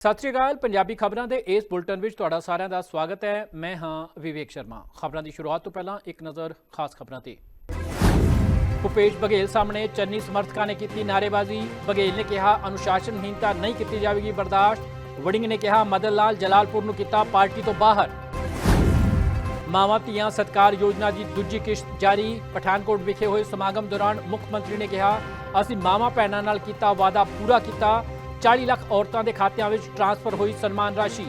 सत श्री अकाल। पंजाबी खबरों के इस बुलेटिन में तुहाडा सारिਆਂ ਦਾ स्वागत है। मैं हाँ विवेक शर्मा। खबरों की शुरुआत तो पहला एक नज़र खास खबरों से। भूपेश बघेल सामने चन्नी समर्थकों ने की नारेबाजी। बघेल ने कहा अनुशासनहीनता नहीं की जाएगी बर्दाश्त। वड़िंग ने कहा मदन लाल जलालपुर नूं किता पार्टी तो बाहर। मावां धीआं सत्कार योजना की दूजी किश्त जारी। पठानकोट विखे हुए समागम दौरान मुख्यमंत्री ने कहा असीं मावां भैणां नाल कीता वादा पूरा किया। 40 लाख औरतों के खात्यां विच ट्रांसफर हुई सन्मान राशि।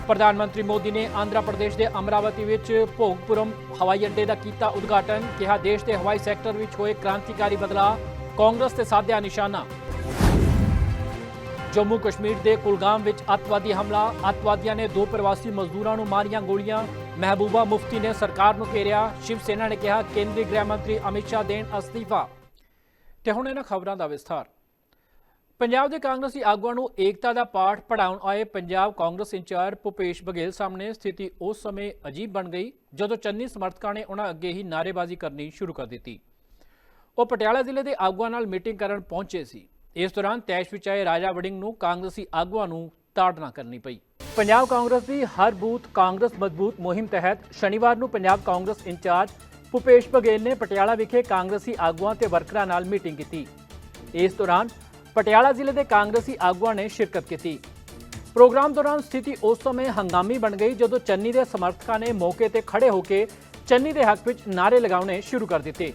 प्रधानमंत्री मोदी ने आंध्र प्रदेश के अमरावती विच भोगपुरम हवाई अड्डे का किया उद्घाटन। कहा देश के हवाई सैक्टर विच होए क्रांतिकारी बदलाव। कांग्रेस से साधा निशाना। जम्मू कश्मीर के कुलगाम विच अतवादी हमला। अतवादियों ने 2 प्रवासी मजदूरों को मारियां गोलियां। महबूबा मुफ्ती ने सरकार को घेरिया। शिवसेना ने कहा केंद्रीय गृह मंत्री अमित शाह देन अस्तीफा। ते हुण इन्हां खबरां दा विस्तार। पंजाब के कांग्रेसी आगुआं नूं एकता का पाठ पढ़ाउण आए पंजाब कांग्रेस इंचार्ज भूपेश बघेल सामने स्थिति उस समय अजीब बन गई जदों चन्नी समर्थकों ने उन्हां अगे ही नारेबाजी करनी शुरू कर दी। वो पटियाला जिले के आगुआं नाल मीटिंग करन पहुंचे सी। इस दौरान तैश विच आए राजा वड़िंग नूं कांग्रेसी आगुआं नूं ताड़ना करनी पई। पंजाब कांग्रेस की हर बूथ कांग्रेस मजबूत मुहिम तहत शनिवार नूं पंजाब कांग्रेस इंचार्ज भूपेश बघेल ने पटियाला विखे कांग्रेसी आगुआं ते वर्करां नाल मीटिंग की। इस दौरान पटियाला जिले के कांग्रेसी आगुआं ने शिरकत की। प्रोग्राम दौरान स्थिति उस समय हंगामी बन गई जदों चन्नी के समर्थकों ने मौके पर खड़े होकर चन्नी के हक में नारे लगाने शुरू कर दिए।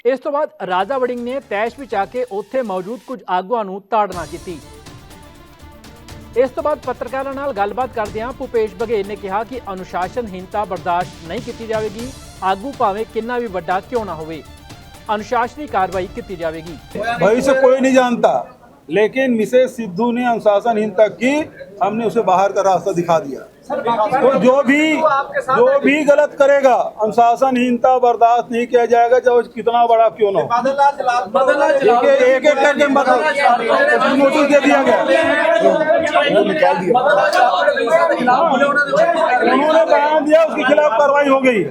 इस तो बाद राजा वड़िंग ने तैश विच आके उत्थे मौजूद कुछ आगुआं नूं ताड़ना की। इस तो बाद पत्रकारों नाल गलबात करदियां भूपेश बघेल ने कहा कि अनुशासनहीनता बर्दाश्त नहीं की जाएगी। आगू भावें कितना भी बड़ा क्यों ना होवे अनुशासनी कार्रवाई की जाएगी। भविष्य कोई नहीं जानता, लेकिन मिसेस सिद्धू ने अनुशासनहीनता की, हमने उसे बाहर का रास्ता दिखा दिया। तो जो भी गलत करेगा अनुशासनहीनता बर्दाश्त नहीं किया जाएगा, चाहे कितना बड़ा क्यों ना हो। एक एक करके नोटिस दे दिया गया, उन्होंने बयान दिया, उसके खिलाफ कार्रवाई हो गई।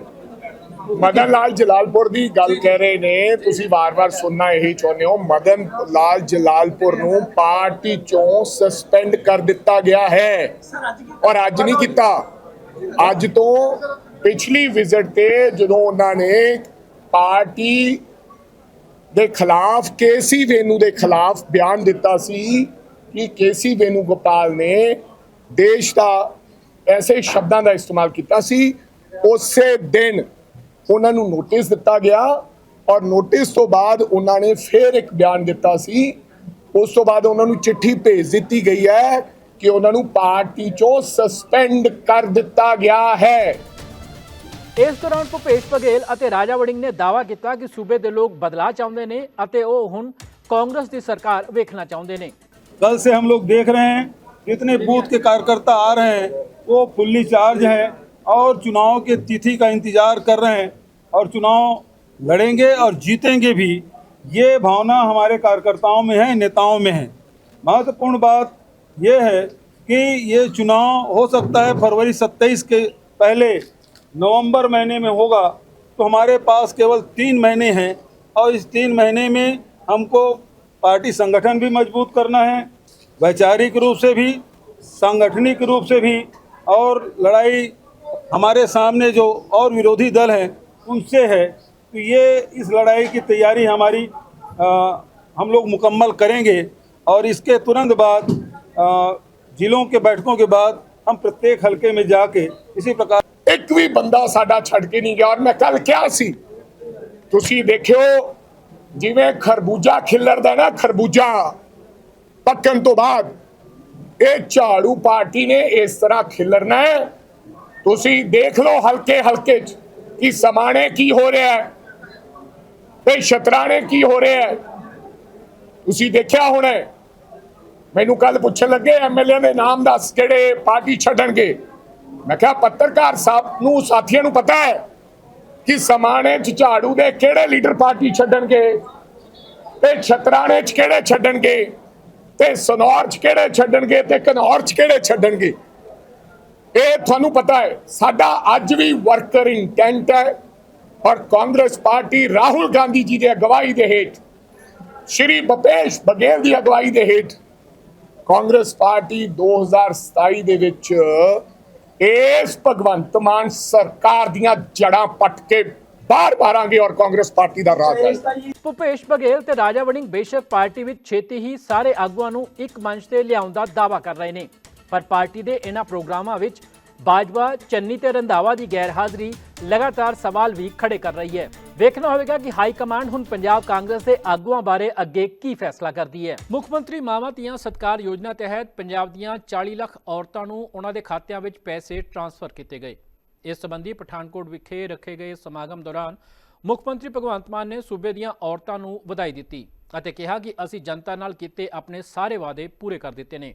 मदन लाल जलालपुर की गल कह रहे ने, तुसी बार-बार सुनना यही चाहते हो। मदन लाल जलालपुर नूं पार्टी चों सस्पेंड कर दिता गया है और अज नहीं किता। अज तो पिछली विजिट ते जदों उन्होंने पार्टी दे खिलाफ केसी वेनू दे खिलाफ बयान दिता सी कि केसी वेणुगोपाल ने देश का ऐसे शब्दों का इस्तेमाल किया सी। उसे दिन उन्होंने नोटिस दिता गया और नोटिस तो बाद उन्होंने फिर एक बयान दिता सी। उस तो बाद उन्होंने चिट्ठी भेज दी गई है कि उन्होंने पार्टी चो सस्पेंड कर दिता गया है। इस दौरान भूपेश बघेल और राजा वड़िंग ने दावा किया कि सूबे के लोग बदलाव चाहते हैं और वो हुण कांग्रेस की सरकार वेखना चाहते हैं। कल से हम लोग देख रहे हैं जितने बूथ के कार्यकर्ता आ रहे हैं वो फुल्ली चार्ज हैं और चुनाव के तिथि का इंतजार कर रहे हैं और चुनाव लड़ेंगे और जीतेंगे भी। ये भावना हमारे कार्यकर्ताओं में है, नेताओं में है। महत्वपूर्ण बात ये है कि ये चुनाव हो सकता है फरवरी 27 के पहले नवंबर महीने में होगा, तो हमारे पास केवल 3 महीने हैं और इस 3 महीने में हमको पार्टी संगठन भी मजबूत करना है, वैचारिक रूप से भी, सांगठनिक रूप से भी, और लड़ाई हमारे सामने जो और विरोधी दल हैं उनसे है। तो ये इस लड़ाई की तैयारी हमारी हम लोग मुकम्मल करेंगे और इसके तुरंत बाद जिलों के बैठकों के बाद हम प्रत्येक हलके में जाके इसी प्रकार एक भी बंदा साडा छड़ के नहीं गया। और मैं कल क्या सी तुसी देखियो, जिवें खरबूजा खिलरदा ना, खरबूजा पक्कन तो बाद ये झाड़ू पार्टी ने इस तरह खिलरना है। तुसी देख लो हल्के हल्के कि समाने की हो रहा है ते शतराने की हो रहा है। तुसी देखिया होना। मैनू कल पूछन लगे MLA के नाम दस किहड़े पार्टी छड्डणगे। मैं कहा पत्रकार साहब नू साथियों नू पता है कि समाने च झाड़ू दे किहड़े लीडर पार्टी छड्डणगे ते छतराने च किहड़े छड्डणगे ते सनौर च किहड़े छड्डणगे ते घनौर च किहड़े छड्डणगे। ਇਹ ਤੁਹਾਨੂੰ ਪਤਾ ਹੈ। ਸਾਡਾ ਅੱਜ ਵੀ ਵਰਕਰ ਇੰਟੈਂਟ ਹੈ और कांग्रेस पार्टी राहुल गांधी जी की अगवाई दे हेठ, श्री भूपेश बघेल की अगवाई दे हेठ कांग्रेस पार्टी 2027 ਦੇ ਵਿੱਚ ਇਸ ਭਗਵੰਤ ਮਾਨ ਸਰਕਾਰ ਦੀਆਂ ਜੜਾਂ ਪੱਟ ਕੇ ਬਾਹਰ ਮਾਰਾਂਗੇ ਔਰ ਕਾਂਗਰਸ ਪਾਰਟੀ ਦਾ ਰਾਜ ਹੈ। ਭੁਪੇਸ਼ ਬਘੇਲ ਤੇ ਰਾਜਾ ਵੜਿੰਗ ਬੇਸ਼ੱਕ ਪਾਰਟੀ ਵਿੱਚ ਛੇਤੀ ਹੀ ਸਾਰੇ ਆਗੂਆਂ ਨੂੰ ਇੱਕ ਮੰਚ ਤੇ ਲਿਆਉਣ ਦਾ ਦਾਅਵਾ ਕਰ ਰਹੇ ਨੇ, ਪਰ ਪਾਰਟੀ ਦੇ ਇਹਨਾਂ ਪ੍ਰੋਗਰਾਮਾਂ ਵਿੱਚ ਬਾਜਵਾ, ਚੰਨੀ ਤੇ ਰੰਧਾਵਾ ਦੀ ਗੈਰ ਹਾਜ਼ਰੀ ਲਗਾਤਾਰ ਸਵਾਲ ਵੀ ਖੜੇ ਕਰ ਰਹੀ ਹੈ। ਵੇਖਣਾ ਹੋਵੇਗਾ ਕਿ ਹਾਈ ਕਮਾਂਡ ਹੁਣ ਪੰਜਾਬ ਕਾਂਗਰਸ ਦੇ ਆਗੂਆਂ ਬਾਰੇ ਅੱਗੇ ਕੀ ਫੈਸਲਾ ਕਰਦੀ ਹੈ। ਮੁੱਖ ਮੰਤਰੀ ਮਾਵਾਂ ਧੀਆਂ ਸਤਕਾਰ ਯੋਜਨਾ ਤਹਿਤ ਪੰਜਾਬ ਦੀਆਂ 40 ਲੱਖ ਔਰਤਾਂ ਨੂੰ ਉਹਨਾਂ ਦੇ ਖਾਤਿਆਂ ਵਿੱਚ ਪੈਸੇ ਟ੍ਰਾਂਸਫਰ ਕੀਤੇ ਗਏ। ਇਸ ਸੰਬੰਧੀ ਪਠਾਨਕੋਟ ਵਿਖੇ ਰੱਖੇ ਗਏ ਸਮਾਗਮ ਦੌਰਾਨ ਮੁੱਖ ਮੰਤਰੀ ਭਗਵੰਤ ਮਾਨ ਨੇ ਸੂਬੇ ਦੀਆਂ ਔਰਤਾਂ ਨੂੰ ਵਧਾਈ ਦਿੱਤੀ ਅਤੇ ਕਿਹਾ ਕਿ ਅਸੀਂ ਜਨਤਾ ਨਾਲ ਕੀਤੇ ਆਪਣੇ ਸਾਰੇ ਵਾਅਦੇ ਪੂਰੇ ਕਰ ਦਿੱਤੇ ਨੇ।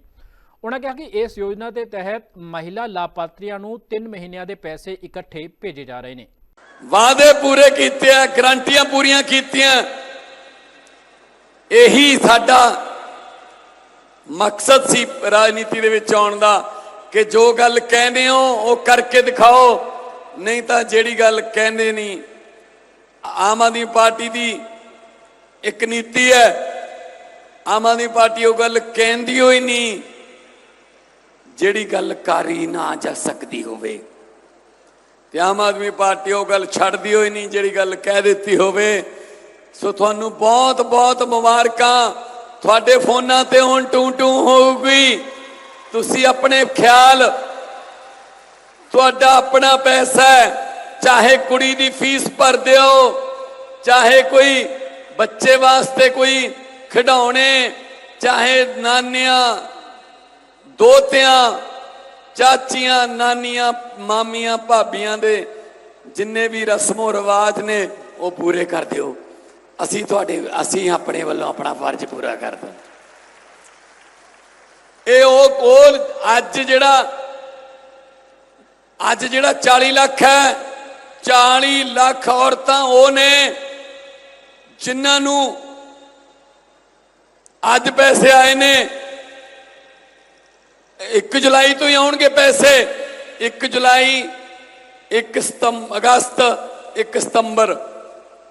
ਉਹਨਾਂ ਕਿਹਾ ਕਿ ਇਸ ਯੋਜਨਾ ਦੇ ਤਹਿਤ ਮਹਿਲਾ ਲਾਭਪਾਤਰੀਆਂ ਨੂੰ 3 ਮਹੀਨਿਆਂ ਦੇ ਪੈਸੇ ਇਕੱਠੇ ਭੇਜੇ ਜਾ ਰਹੇ ਨੇ। ਵਾਅਦੇ ਪੂਰੇ ਕੀਤੇ ਆ, ਗਰੰਟੀਆਂ ਪੂਰੀਆਂ ਕੀਤੀਆਂ। ਇਹੀ ਸਾਡਾ ਮਕਸਦ ਸੀ ਰਾਜਨੀਤੀ ਦੇ ਵਿੱਚ ਆਉਣ ਦਾ ਕਿ ਜੋ ਗੱਲ ਕਹਿੰਦੇ ਹੋ ਉਹ ਕਰਕੇ ਦਿਖਾਓ, ਨਹੀਂ ਤਾਂ ਜਿਹੜੀ ਗੱਲ ਕਹਿੰਦੇ ਨਹੀਂ। ਆਮ ਆਦਮੀ ਪਾਰਟੀ ਦੀ ਇੱਕ ਨੀਤੀ ਹੈ, ਆਮ ਆਦਮੀ ਪਾਰਟੀ ਉਹ ਗੱਲ ਕਹਿੰਦੀ ਹੋਈ ਨਹੀਂ ਜਿਹੜੀ ਗੱਲ ਕਰੀ ਨਾ ਜਾ ਸਕਦੀ ਹੋਵੇ, ਤੇ ਆਮ ਆਦਮੀ ਪਾਰਟੀ ਉਹ ਗੱਲ ਛੱਡਦੀ ਹੋਈ ਨਹੀਂ ਜਿਹੜੀ ਗੱਲ ਕਹਿ ਦਿੱਤੀ ਹੋਵੇ। ਸੋ ਤੁਹਾਨੂੰ ਬਹੁਤ ਬਹੁਤ ਮੁਬਾਰਕਾਂ। ਤੁਹਾਡੇ ਫੋਨਾਂ ਤੇ ਹੁਣ ਟੂ ਟੂ ਹੋਊਗੀ। ਤੁਸੀਂ ਆਪਣੇ ਖਿਆਲ, ਤੁਹਾਡਾ ਆਪਣਾ ਪੈਸਾ ਹੈ, ਚਾਹੇ ਕੁੜੀ ਦੀ ਫੀਸ ਭਰ ਦਿਓ, ਚਾਹੇ ਕੋਈ ਬੱਚੇ ਵਾਸਤੇ ਕੋਈ ਖਿਡੌਣੇ, ਚਾਹੇ ਨਾਨੀਆਂ, ਦੋਤਿਆਂ, ਚਾਚੀਆਂ, ਨਾਨੀਆਂ, ਮਾਮੀਆਂ, ਭਾਬੀਆਂ ਦੇ ਜਿੰਨੇ ਵੀ ਰਸਮੋ ਰਿਵਾਜ ਨੇ ਉਹ ਪੂਰੇ ਕਰ ਦਿਓ। ਅਸੀਂ ਆਪਣੇ ਵੱਲੋਂ ਆਪਣਾ ਫਰਜ਼ ਪੂਰਾ ਕਰਦਾ। ਇਹ ਉਹ ਕੋਲ ਅੱਜ ਜਿਹੜਾ 40 ਲੱਖ ਹੈ, 40 ਲੱਖ ਔਰਤਾਂ ਉਹ ਨੇ ਜਿਨ੍ਹਾਂ ਨੂੰ ਅੱਜ ਪੈਸੇ ਆਏ ਨੇ। 1 ਜੁਲਾਈ ਤੋਂ ਹੀ ਆਉਣਗੇ ਪੈਸੇ। 1 ਜੁਲਾਈ, 1 ਅਗਸਤ, 1 ਸਤੰਬਰ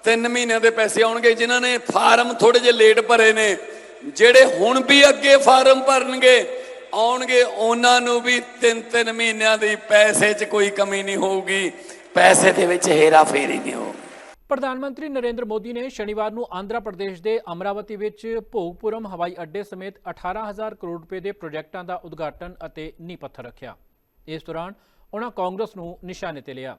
3 ਮਹੀਨਿਆਂ ਦੇ ਪੈਸੇ ਆਉਣਗੇ। ਜਿਨ੍ਹਾਂ ਨੇ ਫਾਰਮ ਥੋੜੇ ਜਿਹੇ ਲੇਟ ਭਰੇ ਨੇ, ਜਿਹੜੇ ਹੁਣ ਵੀ ਅੱਗੇ ਫਾਰਮ ਭਰਨਗੇ ਆਉਣਗੇ, ਉਹਨਾਂ ਨੂੰ ਵੀ 3-3 ਮਹੀਨਿਆਂ ਦੀ ਪੈਸੇ 'ਚ ਕੋਈ ਕਮੀ ਨਹੀਂ ਹੋਊਗੀ, ਪੈਸੇ ਦੇ ਵਿੱਚ ਹੇਰਾ ਫੇਰੀ ਨਹੀਂ ਹੋਊਗੀ। ਪ੍ਰਧਾਨ ਮੰਤਰੀ ਨਰਿੰਦਰ ਮੋਦੀ ਨੇ ਸ਼ਨੀਵਾਰ ਨੂੰ ਆਂਧਰਾ ਪ੍ਰਦੇਸ਼ ਦੇ ਅਮਰਾਵਤੀ ਵਿੱਚ ਭੋਗਪੁਰਮ ਹਵਾਈ ਅੱਡੇ ਸਮੇਤ 18,000 ਕਰੋੜ ਰੁਪਏ ਦੇ ਪ੍ਰੋਜੈਕਟਾਂ ਦਾ ਉਦਘਾਟਨ ਅਤੇ ਨੀਂਹ ਪੱਥਰ ਰੱਖਿਆ। ਇਸ ਦੌਰਾਨ ਉਹਨਾਂ ਕਾਂਗਰਸ ਨੂੰ ਨਿਸ਼ਾਨੇ ਤੇ ਲਿਆ।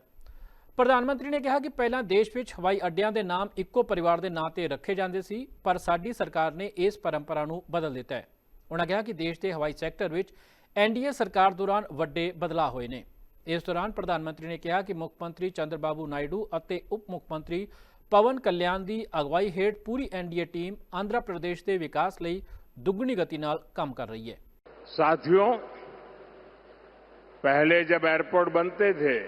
ਪ੍ਰਧਾਨ ਮੰਤਰੀ ਨੇ ਕਿਹਾ ਕਿ ਪਹਿਲਾਂ ਦੇਸ਼ ਵਿੱਚ ਹਵਾਈ ਅੱਡਿਆਂ ਦੇ ਨਾਮ ਇੱਕੋ ਪਰਿਵਾਰ ਦੇ ਨਾਂ ਤੇ ਰੱਖੇ ਜਾਂਦੇ ਸੀ, ਪਰ ਸਾਡੀ ਸਰਕਾਰ ਨੇ ਇਸ ਪਰੰਪਰਾ ਨੂੰ ਬਦਲ ਦਿੱਤਾ ਹੈ। ਉਹਨਾਂ ਕਿਹਾ ਕਿ ਦੇਸ਼ ਦੇ ਹਵਾਈ ਸੈਕਟਰ ਵਿੱਚ NDA ਸਰਕਾਰ ਦੌਰਾਨ ਵੱਡੇ ਬਦਲਾਅ ਹੋਏ ਨੇ। ਇਸ ਦੌਰਾਨ ਪ੍ਰਧਾਨ ਮੰਤਰੀ ਨੇ ਕਿਹਾ ਕਿ ਮੁੱਖ ਮੰਤਰੀ ਚੰਦਰਬਾਬੂ ਨਾਇਡੂ ਅਤੇ ਉਪ ਮੁੱਖ ਮੰਤਰੀ ਪਵਨ ਕਲਿਆਣ ਦੀ ਅਗਵਾਈ ਹੇਠ ਪੂਰੀ NDA ਟੀਮ ਆਂਧਰਾ ਪ੍ਰदेश ਦੇ ਵਿਕਾਸ ਲਈ ਦੁੱਗਣੀ गति ਨਾਲ काम कर रही है। साथियों, पहले जब एयरपोर्ट बनते थे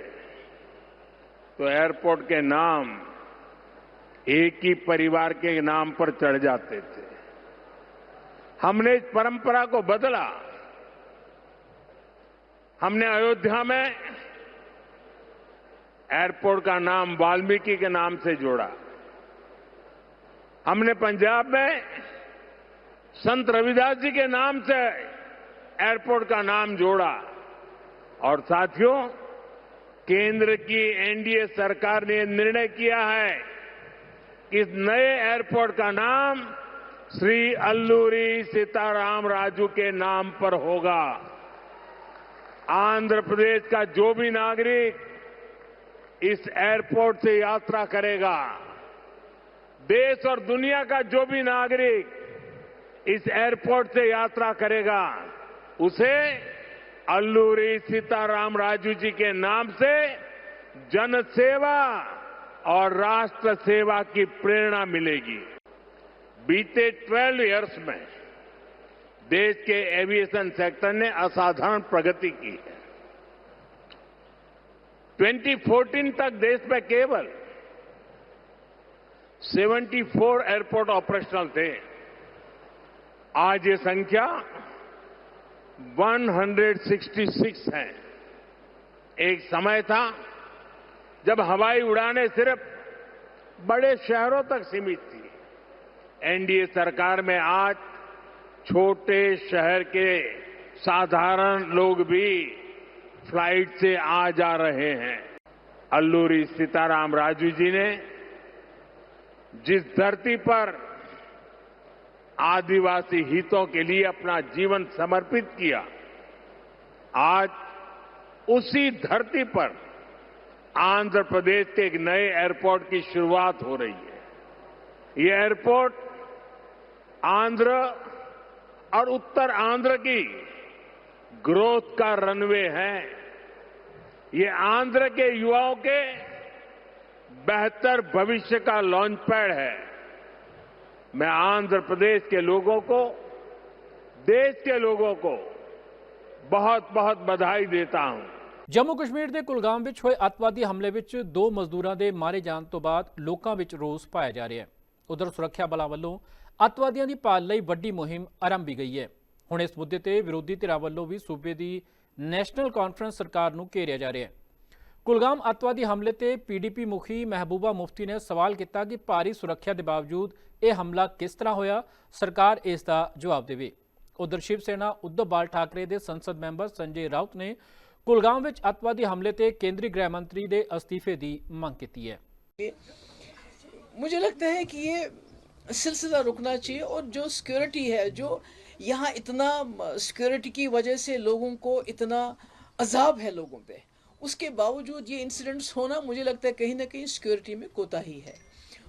तो एयरपोर्ट के नाम एक ही परिवार के नाम पर चढ़ जाते थे। हमने इस परंपरा को बदला। हमने अयोध्या में एयरपोर्ट का नाम वाल्मीकि के नाम से जोड़ा। हमने पंजाब में संत रविदास जी के नाम से एयरपोर्ट का नाम जोड़ा। और साथियों, केंद्र की NDA सरकार ने निर्णय किया है कि इस नए एयरपोर्ट का नाम श्री अल्लूरी सीताराम राजू के नाम पर होगा। आंध्र प्रदेश का जो भी नागरिक इस एयरपोर्ट से यात्रा करेगा, देश और दुनिया का जो भी नागरिक इस एयरपोर्ट से यात्रा करेगा, उसे अल्लूरी सीताराम राजू जी के नाम से जन सेवा और राष्ट्र सेवा की प्रेरणा मिलेगी। बीते 12 इयर्स में देश के एविएशन सेक्टर ने असाधारण प्रगति की है। 2014 तक देश में केवल 74 एयरपोर्ट ऑपरेशनल थे। आज ये संख्या 166 है। एक समय था जब हवाई उड़ानें सिर्फ बड़े शहरों तक सीमित थी। एनडीए सरकार में आज छोटे शहर के साधारण लोग भी फ्लाइट से आ जा रहे हैं। अल्लूरी सीताराम राजू जी ने जिस धरती पर आदिवासी हितों के लिए अपना जीवन समर्पित किया, आज उसी धरती पर आंध्र प्रदेश के एक नए एयरपोर्ट की शुरुआत हो रही है। ये एयरपोर्ट आंध्र और उत्तर आंध्र की ग्रोथ का रनवे है। ये आंध्र के युवाओं के बेहतर भविष्य का लॉन्च पैड है। मैं आंध्र प्रदेश के लोगों को, देश के लोगों को बहुत बहुत बधाई देता हूं। ਜੰਮੂ ਕਸ਼ਮੀਰ ਦੇ ਕੁਲਗਾਮ ਵਿੱਚ ਹੋਏ ਅੱਤਵਾਦੀ ਹਮਲੇ ਵਿੱਚ 2 ਮਜ਼ਦੂਰਾਂ ਦੇ ਮਾਰੇ ਜਾਣ ਤੋਂ ਬਾਅਦ ਲੋਕਾਂ ਵਿੱਚ ਰੋਸ ਪਾਇਆ ਜਾ ਰਿਹਾ ਹੈ। ਉਧਰ ਸੁਰੱਖਿਆ ਬਲਾਂ ਵੱਲੋਂ ਅੱਤਵਾਦੀਆਂ ਦੀ ਭਾਲ ਲਈ ਵੱਡੀ ਮੁਹਿੰਮ ਆਰੰਭੀ ਗਈ ਹੈ। ਹੁਣ ਇਸ ਮੁੱਦੇ ਤੇ ਵਿਰੋਧੀ ਧਿਰਾਂ ਵੱਲੋਂ ਵੀ ਸੂਬੇ ਦੀ ਨੈਸ਼ਨਲ ਕਾਨਫਰੰਸ ਸਰਕਾਰ ਨੂੰ ਘੇਰਿਆ ਜਾ ਰਿਹਾ ਹੈ। ਕੁਲਗਾਮ ਅੱਤਵਾਦੀ ਹਮਲੇ ਤੇ ਪੀਡੀਪੀ ਮੁਖੀ ਮਹਿਬੂਬਾ ਮੁਫਤੀ ਨੇ ਸਵਾਲ ਕੀਤਾ ਕਿ ਭਾਰੀ ਸੁਰੱਖਿਆ ਦੇ ਬਾਵਜੂਦ ਇਹ ਹਮਲਾ ਕਿਸ ਤਰ੍ਹਾਂ ਹੋਇਆ, ਸਰਕਾਰ ਇਸ ਦਾ ਜਵਾਬ ਦੇਵੇ। ਉਧਰ ਸ਼ਿਵ ਸੈਨਾ ਉद्धਵ ਬਾਲ ਠਾਕਰੇ ਦੇ ਸੰਸਦ ਮੈਂਬਰ ਸੰਜੇ ਰਾउत ਨੇ कुलगाम विच अतवादी हमले ते केंद्रीय गृह मंत्री दे अस्तीफे की मांग की है। मुझे लगता है कि ये सिलसिला रुकना चाहिए और जो सिक्योरिटी है, जो यहाँ इतना सिक्योरिटी की वजह से लोगों को इतना अजाब है लोगों पे, उसके बावजूद ये इंसिडेंट्स होना मुझे लगता है कहीं ना कहीं सिक्योरिटी में कोताही है।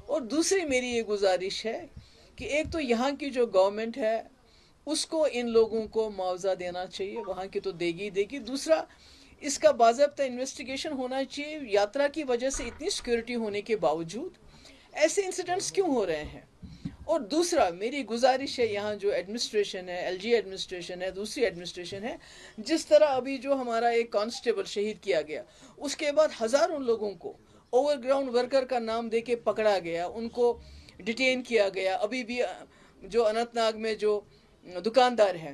और दूसरी मेरी ये गुजारिश है कि एक तो यहाँ की जो गवर्नमेंट है उसको इन लोगों को मुआवजा देना चाहिए, वहाँ की तो देगी देगी। दूसरा, इसका बाज़ाब्ता इन्वेस्टिगेशन होना चाहिए। यात्रा की वजह से इतनी सिक्योरिटी होने के बावजूद ऐसे इंसिडेंट्स क्यों हो रहे हैं। और दूसरा मेरी गुजारिश है, यहाँ जो एडमिनिस्ट्रेशन है, एलजी एडमिनिस्ट्रेशन है, दूसरी एडमिनिस्ट्रेशन है, जिस तरह अभी जो हमारा एक कांस्टेबल शहीद किया गया, उसके बाद हज़ारों लोगों को ओवरग्राउंड वर्कर का नाम दे के पकड़ा गया, उनको डिटेन किया गया। अभी भी जो अनंतनाग में जो दुकानदार हैं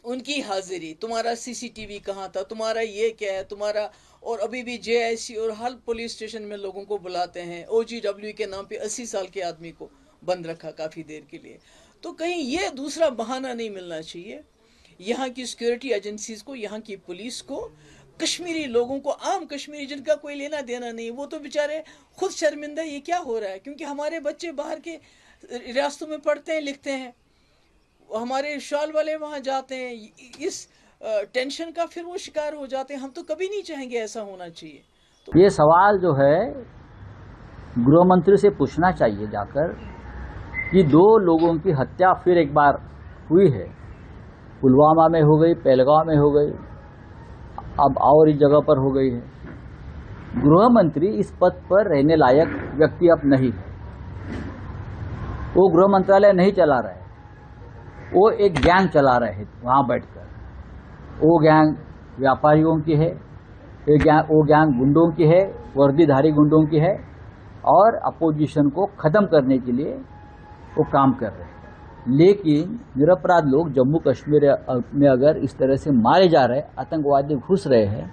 उनकी हाजिरी, तुम्हारा सीसीटीवी कहाँ था, तुम्हारा ये क्या है, तुम्हारा, और अभी भी जेआईसी और हर पुलिस स्टेशन में लोगों को बुलाते हैं। ओजीडब्ल्यू के नाम पे 80 साल के आदमी को बंद रखा काफ़ी देर के लिए। तो कहीं ये दूसरा बहाना नहीं मिलना चाहिए यहाँ की सिक्योरिटी एजेंसीज को, यहाँ की पुलिस को, कश्मीरी लोगों को, आम कश्मीरी जिनका कोई लेना देना नहीं, वो तो बेचारे खुद शर्मिंदा ये क्या हो रहा है। क्योंकि हमारे बच्चे बाहर के रियासतों में पढ़ते हैं, लिखते हैं, हमारे शॉल वाले वहाँ जाते हैं, इस टेंशन का फिर वो शिकार हो जाते हैं। हम तो कभी नहीं चाहेंगे ऐसा होना चाहिए। तो ये सवाल जो है गृह मंत्री से पूछना चाहिए जाकर कि 2 लोगों की हत्या फिर एक बार हुई है, पुलवामा में हो गई, पहलगांव में हो गई, अब और इस जगह पर हो गई है। गृह मंत्री इस पद पर रहने लायक व्यक्ति अब नहीं है। वो गृह मंत्रालय नहीं चला रहे, वो एक गैंग चला रहे हैं वहाँ बैठकर। वो गैंग व्यापारियों की है, वो गैंग गुंडों की है, वर्दीधारी गुंडों की है, और अपोजिशन को ख़त्म करने के लिए वो काम कर रहे हैं। लेकिन निरपराध लोग जम्मू कश्मीर में अगर इस तरह से मारे जा रहे हैं, आतंकवादी घुस रहे हैं,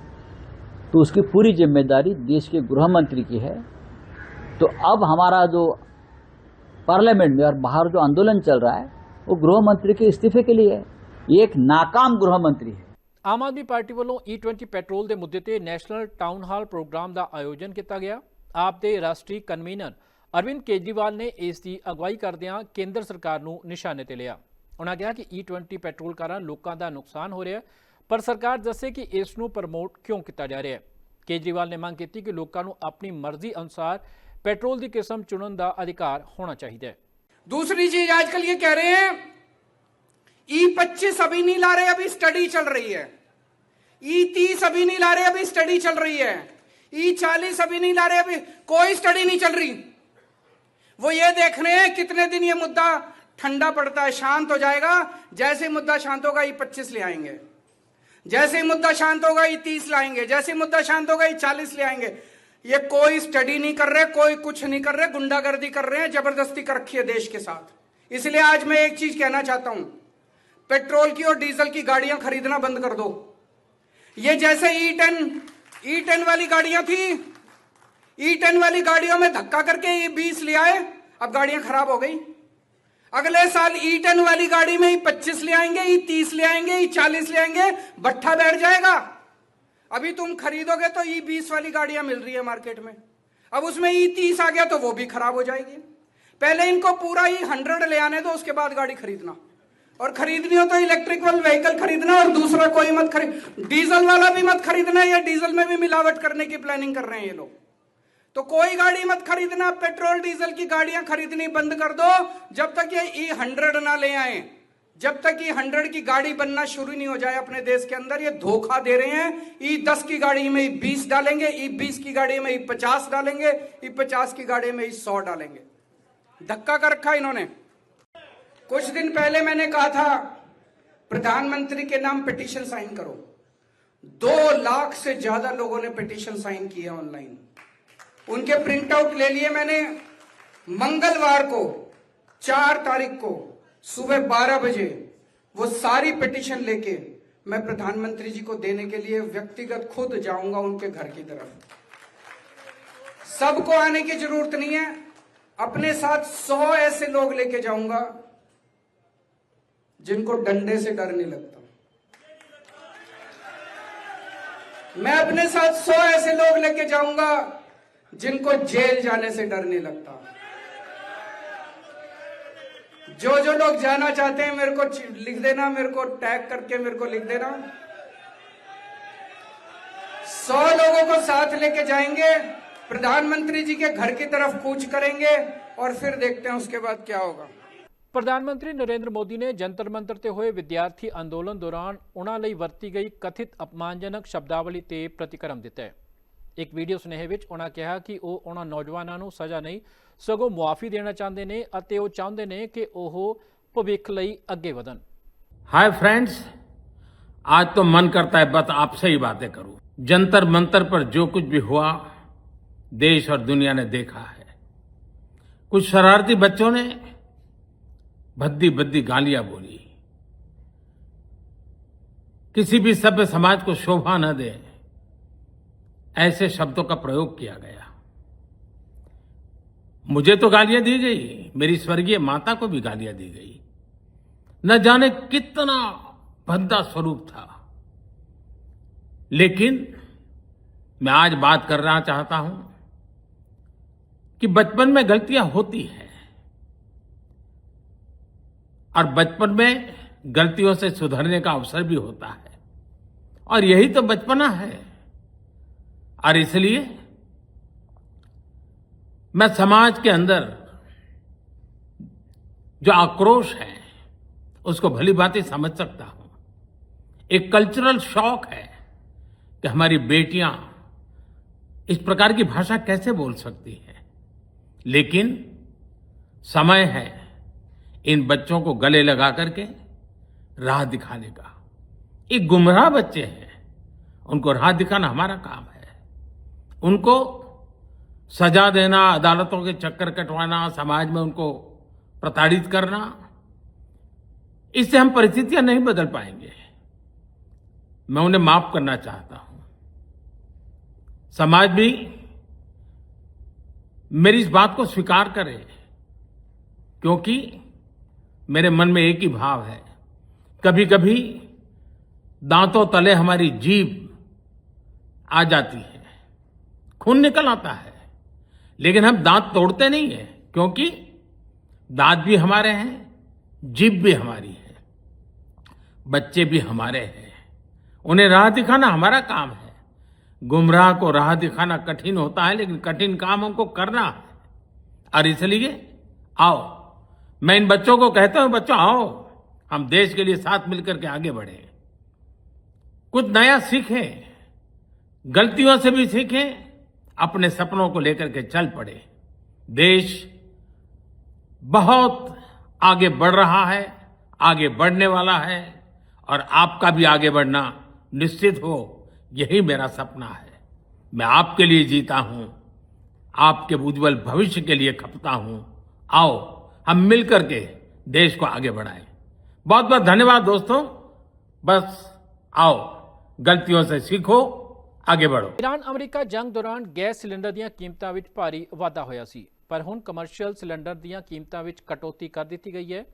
तो उसकी पूरी जिम्मेदारी देश के गृह मंत्री की है। तो अब हमारा जो पार्लियामेंट में और बाहर जो आंदोलन चल रहा है वो गृह मंत्री के इस्तीफे के लिए है। ये एक नाकाम गृह मंत्री है। आम आदमी पार्टी ਵੱਲੋਂ E20 ਪੈਟਰੋਲ ਦੇ ਮੁੱਦੇ ਤੇ ਨੈਸ਼ਨਲ ਟਾਊਨ ਹਾਲ ਪ੍ਰੋਗਰਾਮ ਦਾ ਆਯੋਜਨ ਕੀਤਾ ਗਿਆ। ਆਪ ਦੇ ਰਾਸ਼ਟਰੀ ਕਨਵੀਨਰ ਅਰਵਿੰਦ ਕੇਜਰੀਵਾਲ ਨੇ ਇਸ ਦੀ ਅਗਵਾਈ ਕਰਦਿਆਂ ਕੇਂਦਰ ਸਰਕਾਰ ਨੂੰ ਨਿਸ਼ਾਨੇ ਤੇ ਲਿਆ। ਉਹਨਾਂ ਕਿਹਾ ਕਿ E20 ਪੈਟਰੋਲ ਕਾਰਨ ਲੋਕਾਂ ਦਾ ਨੁਕਸਾਨ ਹੋ ਰਿਹਾ ਹੈ, ਪਰ ਸਰਕਾਰ ਦੱਸੇ ਕਿ ਇਸ ਨੂੰ ਪ੍ਰਮੋਟ ਕਿਉਂ ਕੀਤਾ ਜਾ ਰਿਹਾ ਹੈ। ਕੇਜਰੀਵਾਲ ਨੇ ਮੰਗ ਕੀਤੀ ਕਿ ਲੋਕਾਂ ਨੂੰ ਆਪਣੀ ਮਰਜ਼ੀ ਅਨੁਸਾਰ ਪੈਟਰੋਲ ਦੀ ਕਿਸਮ ਚੁਣਨ ਦਾ ਅਧਿਕਾਰ ਹੋਣਾ ਚਾਹੀਦਾ ਹੈ। दूसरी चीज आजकल ये कह रहे हैं E25 अभी नहीं ला रहे, अभी स्टडी चल रही है। E30 अभी नहीं ला रहे, अभी स्टडी चल रही है। E40 अभी नहीं ला रहे, अभी कोई स्टडी नहीं चल रही। वो ये देख रहे हैं कितने दिन ये मुद्दा ठंडा पड़ता है, शांत हो जाएगा। जैसे ही मुद्दा शांत होगा E25 ले आएंगे, जैसे ही मुद्दा शांत होगा E30 लाएंगे, जैसे ही मुद्दा शांत होगा E40 ले आएंगे। ये कोई स्टडी नहीं कर रहे, कोई कुछ नहीं कर रहे, गुंडागर्दी कर रहे हैं, जबरदस्ती कर रखी है देश के साथ। इसलिए आज मैं एक चीज कहना चाहता हूं, पेट्रोल की और डीजल की गाड़ियां खरीदना बंद कर दो। ये जैसे E10 वाली गाड़ियां थी, E10 वाली गाड़ियों में धक्का करके E20 ले आए, अब गाड़ियां खराब हो गई। अगले साल E10 वाली गाड़ी में E25 ले आएंगे, E30 ले आएंगे, E40 ले आएंगे, भट्ठा बैठ जाएगा। अभी तुम खरीदोगे तो E20 वाली गाड़ियां मिल रही है मार्केट में, अब उसमें E30 आ गया तो वो भी खराब हो जाएगी। पहले इनको पूरा E100 ले आने दो, उसके बाद गाड़ी खरीदना, और खरीदनी हो तो इलेक्ट्रिकल व्हीकल खरीदना, और दूसरा कोई मत खरीद, डीजल वाला भी मत खरीदना, या डीजल में भी मिलावट करने की प्लानिंग कर रहे हैं ये लोग। तो कोई गाड़ी मत खरीदना, पेट्रोल डीजल की गाड़ियां खरीदनी बंद कर दो जब तक ये E100 ना ले आए, जब तक E100 की गाड़ी बनना शुरू नहीं हो जाए अपने देश के अंदर। ये धोखा दे रहे हैं। E10 की गाड़ी में E20 डालेंगे, E20 की गाड़ी में E50 डालेंगे, E50 की गाड़ी में E100 डालेंगे। धक्का कर रखा इन्होंने। कुछ दिन पहले मैंने कहा था प्रधानमंत्री के नाम पिटीशन साइन करो। 2 लाख से ज्यादा लोगों ने पिटीशन साइन किए ऑनलाइन, उनके प्रिंट आउट ले लिए मैंने। मंगलवार को 4 तारीख को सुबह 12 बजे वो सारी पिटीशन लेके मैं प्रधानमंत्री जी को देने के लिए व्यक्तिगत खुद जाऊंगा उनके घर की तरफ। सबको आने की जरूरत नहीं है, अपने साथ 100 ऐसे लोग लेके जाऊंगा जिनको डंडे से डर नहीं लगता। मैं अपने साथ 100 ऐसे लोग लेके जाऊंगा जिनको जेल जाने से डर नहीं लगता। जो जो लोग जाना चाहते हैं मेरे को लिख देना, मेरे को टैग करके मेरे को लिख देना। 100 लोगों को साथ लेके जाएंगे, प्रधानमंत्री जी के घर की तरफ कूच करेंगे, और फिर देखते हैं उसके बाद क्या होगा। ਪ੍ਰਧਾਨ ਮੰਤਰੀ ਨਰਿੰਦਰ ਮੋਦੀ ਨੇ ਜੰਤਰ ਮੰਤਰ ਤੇ ਹੋਏ ਵਿਦਿਆਰਥੀ ਅੰਦੋਲਨ ਦੌਰਾਨ ਉਹਨਾਂ ਲਈ ਵਰਤੀ ਗਈ ਕਥਿਤ ਅਪਮਾਨਜਨਕ ਸ਼ਬਦਾਵਲੀ ਤੇ ਪ੍ਰਤੀਕਰਮ ਦਿੱਤਾ ਹੈ। ਇੱਕ ਵੀਡੀਓ ਸੁਨੇਹੇ ਵਿੱਚ ਉਹਨਾਂ ਕਿਹਾ ਕਿ ਉਹ ਉਹਨਾਂ ਨੌਜਵਾਨਾਂ ਨੂੰ ਸਜ਼ਾ ਨਹੀਂ ਸਗੋਂ ਮੁਆਫੀ ਦੇਣਾ ਚਾਹੁੰਦੇ ਨੇ ਅਤੇ ਉਹ ਚਾਹੁੰਦੇ ਨੇ ਕਿ ਉਹ ਭਵਿੱਖ ਲਈ ਅੱਗੇ ਵਧਣ। हाय फ्रेंड्स, आज तो मन करता है बस आपसे ही बातें करूं। जंतर मंतर पर जो कुछ भी हुआ देश और दुनिया ने देखा है। कुछ शरारती बच्चों ने भद्दी भद्दी गालियां बोली, किसी भी सभ्य समाज को शोभा न दे ऐसे शब्दों का प्रयोग किया गया। मुझे तो गालियां दी गई, मेरी स्वर्गीय माता को भी गालियां दी गई। न जाने कितना भद्दा स्वरूप था, लेकिन मैं आज बात करना चाहता हूं कि बचपन में गलतियां होती हैं और बचपन में गलतियों से सुधरने का अवसर भी होता है, और यही तो बचपना है। और इसलिए मैं समाज के अंदर जो आक्रोश है उसको भली भांति समझ सकता हूं। एक कल्चरल शॉक है कि हमारी बेटियां इस प्रकार की भाषा कैसे बोल सकती हैं, लेकिन समय है इन बच्चों को गले लगा करके राह दिखाने का। ये गुमराह बच्चे हैं, उनको राह दिखाना हमारा काम है। उनको सजा देना, अदालतों के चक्कर कटवाना, समाज में उनको प्रताड़ित करना, इससे हम परिस्थितियां नहीं बदल पाएंगे। मैं उन्हें माफ करना चाहता हूं। समाज भी मेरी इस बात को स्वीकार करे, क्योंकि मेरे मन में एक ही भाव है। कभी कभी दांतों तले हमारी जीभ आ जाती है, खून निकल आता है, लेकिन हम दांत तोड़ते नहीं है, क्योंकि दांत भी हमारे हैं, जीभ भी हमारी है, बच्चे भी हमारे हैं। उन्हें राह दिखाना हमारा काम है। गुमराह को राह दिखाना कठिन होता है, लेकिन कठिन काम हमको करना है। और इसलिए आओ, मैं इन बच्चों को कहता हूं, बच्चों आओ, हम देश के लिए साथ मिलकर के आगे बढ़े, कुछ नया सीखें, गलतियों से भी सीखें, अपने सपनों को लेकर के चल पड़े। देश बहुत आगे बढ़ रहा है, आगे बढ़ने वाला है, और आपका भी आगे बढ़ना निश्चित हो, यही मेरा सपना है। मैं आपके लिए जीता हूं, आपके उज्जवल भविष्य के लिए खपता हूं। आओ हम मिलकर के देश को आगे बढ़ाएं। बहुत बहुत धन्यवाद दोस्तों। बस आओ, गलतियों से सीखो, आगे बढ़ो। ईरान अमरीका जंग दौरान गैस सिलेंडर ਦੀਆਂ ਕੀਮਤਾਂ ਵਿੱਚ ਭਾਰੀ ਵਾਧਾ ਹੋਇਆ ਸੀ, ਪਰ ਹੁਣ ਕਮਰਸ਼ੀਅਲ ਸਿਲੰਡਰ ਦੀਆਂ ਕੀਮਤਾਂ ਵਿੱਚ ਕਟੌਤੀ ਕਰ ਦਿੱਤੀ ਗਈ ਹੈ।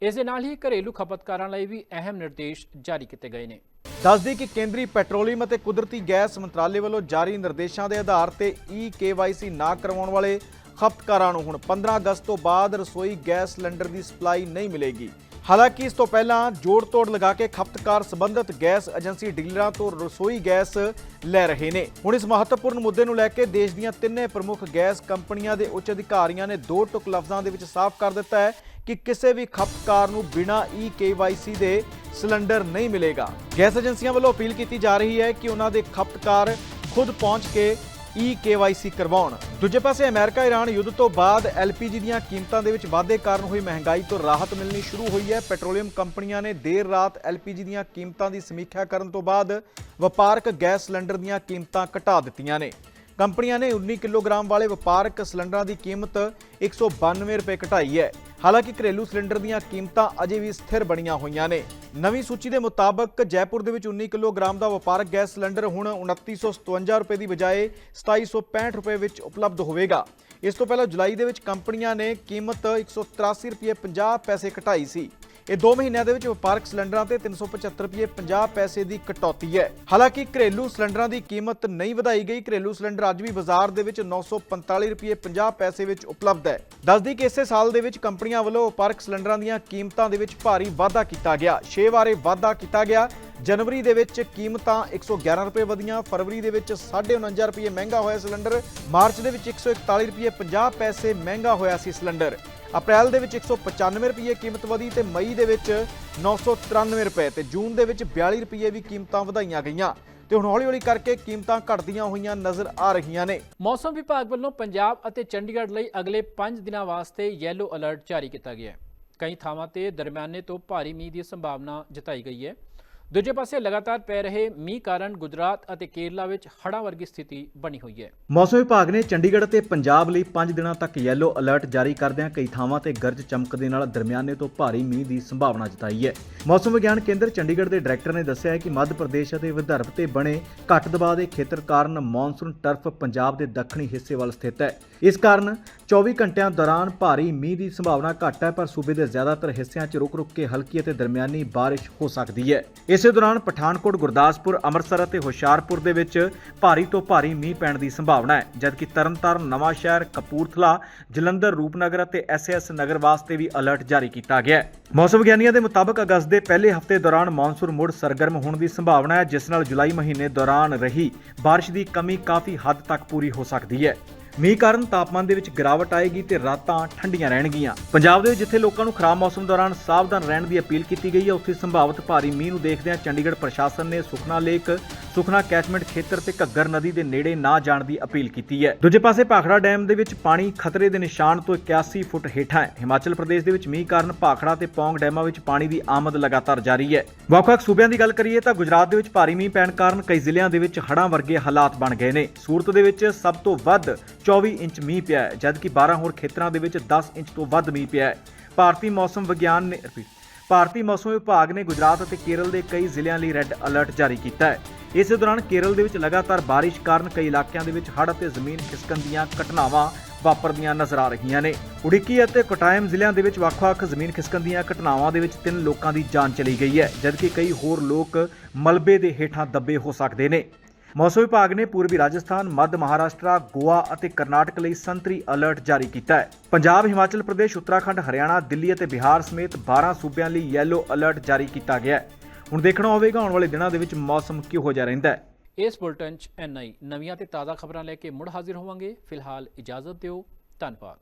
ਇਸ ਦੇ ਨਾਲ ਹੀ ਘਰੇਲੂ ਖਪਤਕਾਰਾਂ ਲਈ ਵੀ ਅਹਿਮ ਨਿਰਦੇਸ਼ ਜਾਰੀ ਕੀਤੇ ਗਏ ਨੇ। ਦੱਸਦੀ ਕਿ ਕੇਂਦਰੀ ਪੈਟਰੋਲੀਅਮ ਅਤੇ ਕੁਦਰਤੀ ਗੈਸ ਮੰਤਰਾਲੇ ਵੱਲੋਂ ਜਾਰੀ ਨਿਰਦੇਸ਼ਾਂ ਦੇ ਆਧਾਰ ਤੇ KYC ਨਾ ਕਰਵਾਉਣ ਵਾਲੇ ਖਪਤਕਾਰਾਂ ਨੂੰ ਹੁਣ 15 ਅਗਸਤ ਤੋਂ ਬਾਅਦ ਰਸੋਈ ਗੈਸ ਸਿਲੰਡਰ ਦੀ ਸਪਲਾਈ ਨਹੀਂ ਮਿਲੇਗੀ। ਹਾਲਾਂਕਿ ਇਸ ਤੋਂ ਪਹਿਲਾਂ ਜੋੜ ਤੋੜ ਲਗਾ ਕੇ ਖਪਤਕਾਰ ਸੰਬੰਧਿਤ ਗੈਸ ਏਜੰਸੀ ਡੀਲਰਾਂ ਤੋਂ ਰਸੋਈ ਗੈਸ ਲੈ ਰਹੇ ਨੇ। ਹੁਣ ਇਸ ਮਹੱਤਵਪੂਰਨ ਮੁੱਦੇ ਨੂੰ ਲੈ ਕੇ ਦੇਸ਼ ਦੀਆਂ ਤਿੰਨੇ ਪ੍ਰਮੁੱਖ ਗੈਸ ਕੰਪਨੀਆਂ ਦੇ ਉੱਚ ਅਧਿਕਾਰੀਆਂ ਨੇ ਦੋ ਟੁਕ ਲਫ਼ਜ਼ਾਂ ਦੇ ਵਿੱਚ ਸਾਫ਼ ਕਰ ਦਿੱਤਾ ਹੈ ਕਿ ਕਿਸੇ ਵੀ ਖਪਤਕਾਰ ਨੂੰ ਬਿਨਾਂ KYC ਦੇ ਸਿਲੰਡਰ ਨਹੀਂ ਮਿਲੇਗਾ। ਗੈਸ ਏਜੰਸੀਆਂ ਵੱਲੋਂ ਅਪੀਲ ਕੀਤੀ ਜਾ ਰਹੀ ਹੈ ਕਿ ਉਹਨਾਂ ਦੇ ਖਪਤਕਾਰ ਖੁਦ ਪਹੁੰਚ ਕੇ KYC ਕਰਵਾਉਣ। ਦੂਜੇ ਪਾਸੇ ਅਮਰੀਕਾ ਈਰਾਨ ਯੁੱਧ ਤੋਂ ਬਾਅਦ LPG ਦੀਆਂ ਕੀਮਤਾਂ ਦੇ ਵਿੱਚ ਵਾਧੇ ਕਾਰਨ ਹੋਈ ਮਹਿੰਗਾਈ ਤੋਂ ਰਾਹਤ ਮਿਲਣੀ ਸ਼ੁਰੂ ਹੋਈ ਹੈ। ਪੈਟਰੋਲੀਅਮ ਕੰਪਨੀਆਂ ਨੇ ਦੇਰ ਰਾਤ LPG ਦੀਆਂ ਕੀਮਤਾਂ ਦੀ ਸਮੀਖਿਆ ਕਰਨ ਤੋਂ ਬਾਅਦ ਵਪਾਰਕ ਗੈਸ ਸਿਲੰਡਰ ਦੀਆਂ ਕੀਮਤਾਂ ਘਟਾ ਦਿੱਤੀਆਂ ਨੇ। ਕੰਪਨੀਆਂ ਨੇ 19 ਕਿਲੋਗ੍ਰਾਮ ਵਾਲੇ ਵਪਾਰਕ ਸਿਲੰਡਰਾਂ ਦੀ ਕੀਮਤ 192 ਰੁਪਏ ਘਟਾਈ ਹੈ। ਹਾਲਾਂਕਿ ਘਰੇਲੂ ਸਿਲੰਡਰ ਦੀਆਂ ਕੀਮਤਾਂ ਅਜੇ ਵੀ ਸਥਿਰ ਬਣੀਆਂ ਹੋਈਆਂ ਨੇ। ਨਵੀਂ ਸੂਚੀ ਦੇ ਮੁਤਾਬਕ ਜੈਪੁਰ ਦੇ ਵਿੱਚ 19 ਕਿਲੋਗ੍ਰਾਮ ਦਾ ਵਪਾਰਕ ਗੈਸ ਸਿਲੰਡਰ ਹੁਣ 2957 ਰੁਪਏ ਦੀ ਬਜਾਏ 2765 ਰੁਪਏ ਵਿੱਚ ਉਪਲਬਧ ਹੋਵੇਗਾ। ਇਸ ਤੋਂ ਪਹਿਲਾਂ ਜੁਲਾਈ ਦੇ ਵਿੱਚ ਕੰਪਨੀਆਂ ਨੇ ਕੀਮਤ 183 ਰੁਪਏ 50 ਪੈਸੇ ਘਟਾਈ ਸੀ। ਇਹ 2 ਮਹੀਨਿਆਂ ਦੇ ਵਿੱਚ ਵਪਾਰਕ ਸਿਲੰਡਰਾਂ ਤੇ 375 ਰੁਪਏ 50 ਪੈਸੇ ਦੀ ਕਟੌਤੀ ਹੈ। ਹਾਲਾਂਕਿ ਘਰੇਲੂ ਸਿਲੰਡਰਾਂ ਦੀ ਕੀਮਤ ਨਹੀਂ ਵਧਾਈ ਗਈ। ਘਰੇਲੂ ਸਿਲੰਡਰ ਅੱਜ ਵੀ ਬਾਜ਼ਾਰ ਦੇ ਵਿੱਚ 945 ਰੁਪਏ 50 ਪੈਸੇ ਵਿੱਚ ਉਪਲਬਧ ਹੈ। ਦੱਸਦੀ ਕਿ ਇਸੇ ਸਾਲ ਦੇ ਵਿੱਚ ਕੰਪਨੀਆਂ ਵੱਲੋਂ ਵਪਾਰਕ ਸਿਲੰਡਰਾਂ ਦੀਆਂ ਕੀਮਤਾਂ ਦੇ ਵਿੱਚ ਭਾਰੀ ਵਾਧਾ ਕੀਤਾ ਗਿਆ। 6 ਵਾਰੇ ਵਾਧਾ ਕੀਤਾ ਗਿਆ। ਜਨਵਰੀ ਦੇ ਵਿੱਚ ਕੀਮਤਾਂ 111 ਰੁਪਏ ਵਧੀਆਂ, ਫਰਵਰੀ ਦੇ ਵਿੱਚ 49.5 ਰੁਪਏ ਮਹਿੰਗਾ ਹੋਇਆ ਸਿਲੰਡਰ, ਮਾਰਚ ਦੇ ਵਿੱਚ 141 ਰੁਪਏ 50 ਪੈਸੇ ਮਹਿੰਗਾ ਹੋਇਆ ਸੀ ਸਿਲੰਡਰ, ਅਪ੍ਰੈਲ ਦੇ ਵਿੱਚ 195 ਰੁਪਏ ਕੀਮਤ ਵਧੀ ਤੇ ਮਈ ਦੇ ਵਿੱਚ 993 ਰੁਪਏ ਤੇ ਜੂਨ ਦੇ ਵਿੱਚ 42 ਰੁਪਏ ਵੀ ਕੀਮਤਾਂ ਵਧਾਈਆਂ ਗਈਆਂ ਤੇ ਹੁਣ ਹੌਲੀ-ਹੌਲੀ ਕਰਕੇ ਕੀਮਤਾਂ ਘਟਦੀਆਂ ਹੋਈਆਂ ਨਜ਼ਰ ਆ ਰਹੀਆਂ ਨੇ। ਮੌਸਮ ਵਿਭਾਗ ਵੱਲੋਂ ਪੰਜਾਬ ਅਤੇ ਚੰਡੀਗੜ੍ਹ ਲਈ ਅਗਲੇ 5 ਦਿਨਾਂ ਵਾਸਤੇ ਯੈਲੋ ਅਲਰਟ ਜਾਰੀ ਕੀਤਾ ਗਿਆ ਹੈ। ਕਈ ਥਾਵਾਂ ਤੇ ਦਰਮਿਆਨੇ ਤੋਂ ਭਾਰੀ ਮੀਂਹ ਦੀ ਸੰਭਾਵਨਾ ਜਤਾਈ ਗਈ ਹੈ। ਦੂਜੇ ਪਾਸੇ ਲਗਾਤਾਰ ਪੈ ਰਹੇ ਮੀਂਹ ਕਾਰਨ ਗੁਜਰਾਤ ਅਤੇ ਕੇਰਲਾ ਵਿੱਚ ਹੜ੍ਹਾਂ ਵਰਗੀ ਸਥਿਤੀ ਬਣੀ ਹੋਈ ਹੈ। ਮੌਸਮ ਵਿਭਾਗ ਨੇ ਚੰਡੀਗੜ੍ਹ ਤੇ ਪੰਜਾਬ ਲਈ 5 ਦਿਨਾਂ ਤੱਕ ਯੈਲੋ ਅਲਰਟ ਜਾਰੀ ਕਰਦਿਆਂ ਕਈ ਥਾਵਾਂ ਤੇ ਗਰਜ ਚਮਕ ਦੇ ਨਾਲ ਦਰਮਿਆਨੇ ਤੋਂ ਭਾਰੀ ਮੀਂਹ ਦੀ ਸੰਭਾਵਨਾ ਜਤਾਈ ਹੈ। ਮੌਸਮ ਵਿਗਿਆਨ ਕੇਂਦਰ ਚੰਡੀਗੜ੍ਹ ਦੇ ਡਾਇਰੈਕਟਰ ਨੇ ਦੱਸਿਆ ਹੈ ਕਿ ਮੱਧ ਪ੍ਰਦੇਸ਼ ਅਤੇ ਵਿਦਰਭ ਤੇ ਬਣੇ ਘੱਟ ਦਬਾਅ ਦੇ ਖੇਤਰ ਕਾਰਨ ਮੌਨਸੂਨ ਟਰਫ ਪੰਜਾਬ ਦੇ ਦੱਖਣੀ ਹਿੱਸੇ ਵੱਲ ਸਥਿਤ ਹੈ। ਇਸ ਕਾਰਨ 24 ਘੰਟਿਆਂ ਦੌਰਾਨ ਭਾਰੀ ਮੀਂਹ ਦੀ ਸੰਭਾਵਨਾ ਘੱਟ ਹੈ, ਪਰ ਸੂਬੇ ਦੇ ਜ਼ਿਆਦਾਤਰ ਹਿੱਸਿਆਂ 'ਚ ਰੁਕ-ਰੁਕ ਕੇ ਹਲਕੀ ਅਤੇ ਦਰਮਿਆਨੀ ਬਾਰਿਸ਼ ਹੋ ਸਕਦੀ ਹੈ। ਇਸੇ ਦੌਰਾਨ ਪਠਾਨਕੋਟ, ਗੁਰਦਾਸਪੁਰ, ਅੰਮ੍ਰਿਤਸਰ ਅਤੇ ਹੁਸ਼ਿਆਰਪੁਰ ਦੇ ਵਿੱਚ ਭਾਰੀ ਤੋਂ ਭਾਰੀ ਮੀਂਹ ਪੈਣ ਦੀ ਸੰਭਾਵਨਾ ਹੈ, ਜਦਕਿ ਤਰਨਤਾਰਨ, ਨਵਾਂਸ਼ਹਿਰ, ਕਪੂਰਥਲਾ, ਜਲੰਧਰ, ਰੂਪਨਗਰ ਅਤੇ SS ਨਗਰ ਵਾਸਤੇ ਵੀ ਅਲਰਟ ਜਾਰੀ ਕੀਤਾ ਗਿਆ ਹੈ। ਮੌਸਮ ਵਿਗਿਆਨੀਆਂ ਦੇ ਮੁਤਾਬਕ ਅਗਸਤ ਦੇ ਪਹਿਲੇ ਹਫ਼ਤੇ ਦੌਰਾਨ ਮੌਨਸੂਨ ਮੁੜ ਸਰਗਰਮ ਹੋਣ ਦੀ ਸੰਭਾਵਨਾ ਹੈ, ਜਿਸ ਨਾਲ ਜੁਲਾਈ ਮਹੀਨੇ ਦੌਰਾਨ ਰਹੀ ਬਾਰਿਸ਼ ਦੀ ਕਮੀ ਕਾਫੀ ਹੱਦ ਤੱਕ ਪੂਰੀ ਹੋ ਸਕਦੀ ਹੈ। ਮੀਂਹ ਕਾਰਨ ਤਾਪਮਾਨ ਦੇ ਵਿੱਚ ਗਿਰਾਵਟ ਆਏਗੀ ਤੇ ਰਾਤਾਂ ਠੰਡੀਆਂ ਰਹਿਣਗੀਆਂ। ਪੰਜਾਬ ਦੇ ਵਿੱਚ ਜਿੱਥੇ ਲੋਕਾਂ ਨੂੰ ਖਰਾਬ ਮੌਸਮ ਦੌਰਾਨ ਸਾਵਧਾਨ ਰਹਿਣ ਦੀ ਅਪੀਲ ਕੀਤੀ ਗਈ ਹੈ, ਉੱਥੇ ਸੰਭਾਵਿਤ ਭਾਰੀ ਮੀਂਹ ਨੂੰ ਦੇਖਦਿਆਂ ਚੰਡੀਗੜ੍ਹ ਪ੍ਰਸ਼ਾਸਨ ਨੇ ਸੁਖਨਾ ਲੇਕ, ਸੁਖਨਾ ਕੈਚਮੈਂਟ ਖੇਤਰ ਤੇ ਘੱਗਰ ਨਦੀ ਦੇ ਨੇੜੇ ਨਾ ਜਾਣ ਦੀ ਅਪੀਲ ਕੀਤੀ ਹੈ। ਦੂਜੇ ਪਾਸੇ ਭਾਖੜਾ ਡੈਮ ਦੇ ਵਿੱਚ ਪਾਣੀ ਖਤਰੇ ਦੇ ਨਿਸ਼ਾਨ ਤੋਂ 81 ਫੁੱਟ ਹੇਠਾਂ ਹੈ। ਹਿਮਾਚਲ ਪ੍ਰਦੇਸ਼ ਦੇ ਵਿੱਚ ਮੀਂਹ ਕਾਰਨ ਭਾਖੜਾ ਤੇ ਪੌਂਗ ਡੈਮਾਂ ਵਿੱਚ ਪਾਣੀ ਦੀ ਆਮਦ ਲਗਾਤਾਰ ਜਾਰੀ ਹੈ। ਵੱਖ-ਵੱਖ ਸੂਬਿਆਂ ਦੀ ਗੱਲ ਕਰੀਏ ਤਾਂ ਗੁਜਰਾਤ ਦੇ ਵਿੱਚ ਭਾਰੀ ਮੀਂਹ ਪੈਣ ਕਾਰਨ ਕਈ ਜ਼ਿਲ੍ਹਿਆਂ ਦੇ ਵਿੱਚ ਹੜ੍ਹਾਂ ਵਰਗੇ ਹਾਲਾਤ ਬਣ ਗਏ ਨੇ। ਸੂਰਤ ਦੇ ਵਿੱਚ ਸਭ ਤੋਂ ਵੱਧ 24 ਇੰਚ ਮੀਂਹ ਪਿਆ ਹੈ, ਜਦਕਿ 12 ਹੋਰ ਖੇਤਰਾਂ ਦੇ ਵਿੱਚ 10 ਇੰਚ ਤੋਂ ਵੱਧ ਮੀਂਹ ਪਿਆ ਹੈ। ਭਾਰਤੀ ਮੌਸਮ ਵਿਭਾਗ ਨੇ ਗੁਜਰਾਤ ਅਤੇ ਕੇਰਲ ਦੇ ਕਈ ਜ਼ਿਲ੍ਹਿਆਂ ਲਈ ਰੈੱਡ ਅਲਰਟ ਜਾਰੀ ਕੀਤਾ ਹੈ। ਇਸੇ ਦੌਰਾਨ ਕੇਰਲ ਦੇ ਵਿੱਚ ਲਗਾਤਾਰ ਬਾਰਿਸ਼ ਕਾਰਨ ਕਈ ਇਲਾਕਿਆਂ ਦੇ ਵਿੱਚ ਹੜ੍ਹ ਅਤੇ ਜ਼ਮੀਨ ਖਿਸਕਣ ਦੀਆਂ ਘਟਨਾਵਾਂ ਵਾਪਰਦੀਆਂ ਨਜ਼ਰ ਆ ਰਹੀਆਂ ਨੇ। ਉੜੀਕੀ ਅਤੇ ਕੋਟਾਇਮ ਜ਼ਿਲ੍ਹਿਆਂ ਦੇ ਵਿੱਚ ਵੱਖ-ਵੱਖ ਜ਼ਮੀਨ ਖਿਸਕਣ ਦੀਆਂ ਘਟਨਾਵਾਂ ਦੇ ਵਿੱਚ 3 ਲੋਕਾਂ ਦੀ ਜਾਨ ਚਲੀ ਗਈ ਹੈ, ਜਦਕਿ ਕਈ ਹੋਰ ਲੋਕ ਮਲਬੇ ਦੇ ਹੇਠਾਂ ਦੱਬੇ ਹੋ ਸਕਦੇ ਨੇ। ਮੌਸਮ ਵਿਭਾਗ ਨੇ ਪੂਰਬੀ ਰਾਜਸਥਾਨ, ਮੱਧ ਮਹਾਰਾਸ਼ਟਰ, ਗੋਆ ਅਤੇ ਕਰਨਾਟਕ ਲਈ ਸੰਤਰੀ ਅਲਰਟ ਜਾਰੀ ਕੀਤਾ ਹੈ। ਪੰਜਾਬ, ਹਿਮਾਚਲ ਪ੍ਰਦੇਸ਼, ਉੱਤਰਾਖੰਡ, ਹਰਿਆਣਾ, ਦਿੱਲੀ ਅਤੇ ਬਿਹਾਰ ਸਮੇਤ 12 ਸੂਬਿਆਂ ਲਈ ਯੈਲੋ ਅਲਰਟ ਜਾਰੀ ਕੀਤਾ ਗਿਆ ਹੈ। ਹੁਣ ਦੇਖਣਾ ਹੋਵੇਗਾ ਆਉਣ ਵਾਲੇ ਦਿਨਾਂ ਦੇ ਵਿੱਚ ਮੌਸਮ ਕਿਹੋ ਜਿਹਾ ਰਹਿੰਦਾ ਹੈ। ਇਸ ਬੁਲਟਨ 'ਚ ਇੰਨਾ ਹੀ। ਨਵੀਆਂ ਤੇ ਤਾਜ਼ਾ ਖਬਰਾਂ ਲੈ ਕੇ ਮੁੜ ਹਾਜ਼ਰ ਹੋਵਾਂਗੇ। ਫਿਲਹਾਲ ਇਜਾਜ਼ਤ ਦਿਓ। ਧੰਨਵਾਦ।